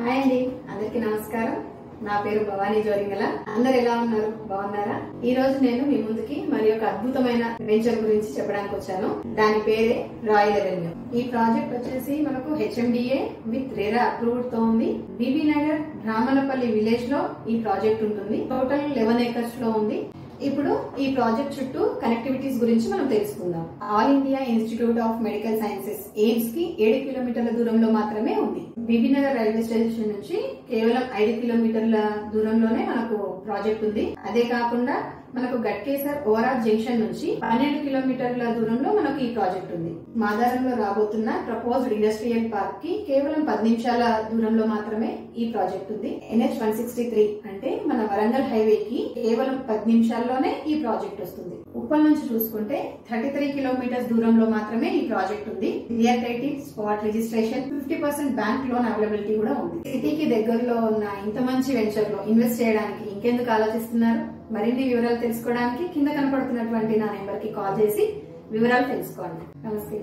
Hi అండి, అందరికీ నమస్కారం. నా పేరు భవానీ జోరింగల. అందరు ఎలా ఉన్నారు? బాగున్నారా? ఈ రోజు నేను మీ ముందుకి మరి ఒక అద్భుతమైన వెంచర్ గురించి చెప్పడానికి వచ్చాను. దాని పేరే రాయల్ అవెన్యూ. ఈ ప్రాజెక్ట్ వచ్చేసి మనకు HMDA విత్ రెరా అప్రూవ్డ్ తో ఉంది. బీబీ నగర్ బ్రాహ్మణపల్లి విలేజ్ లో ఈ ప్రాజెక్ట్ ఉంటుంది. టోటల్ 11 ఏకర్స్ లో ఉంది. ఇప్పుడు ఈ ప్రాజెక్ట్ చుట్టూ కనెక్టివిటీస్ గురించి మనం తెలుసుకుందాం. All India institute of medical sciences AIIMS కి 7 కిలోమీటర్ల దూరంలో మాత్రమే ఉంది. బీబీనగర్ రైల్వే స్టేషన్ నుంచి కేవలం 5 కిలోమీటర్ల దూరంలోనే మనకు ప్రాజెక్ట్ ఉంది. అదే కాకుండా మనకు గట్కేసర్ ఓవరాల్ జంక్షన్ నుంచి 12 కిలోమీటర్ల దూరంలో మనకు ఈ ప్రాజెక్ట్ ఉంది. మాదారంలో రాబోతున్న ప్రపోజ్డ్ ఇండస్ట్రియల్ పార్క్ కి కేవలం 10 నిమిషాల దూరంలో మాత్రమే ఈ ప్రాజెక్ట్ ఉంది. NH 163 అంటే మన వరంగల్ హైవే కి కేవలం 10 నిమిషాల్లోనే ఈ ప్రాజెక్ట్ వస్తుంది. ఉప్పల్ నుంచి చూసుకుంటే 33 కిలోమీటర్స్ దూరంలో మాత్రమే ఈ ప్రాజెక్ట్ ఉంది. Clear title, spot registration, 50% bank loan availability కూడా ఉంది. సిటీకి దగ్గరలో ఉన్న ఇంత మంచి వెంచర్ లో ఇన్వెస్ట్ చేయడానికి ఇంకెందుకు ఆలోచిస్తున్నారు? మరిన్ని వివరాలు తెలుసుకోవడానికి కింద కనపడుతున్నటువంటి నా నెంబర్ కి కాల్ చేసి వివరాలు తెలుసుకోండి. నమస్తే.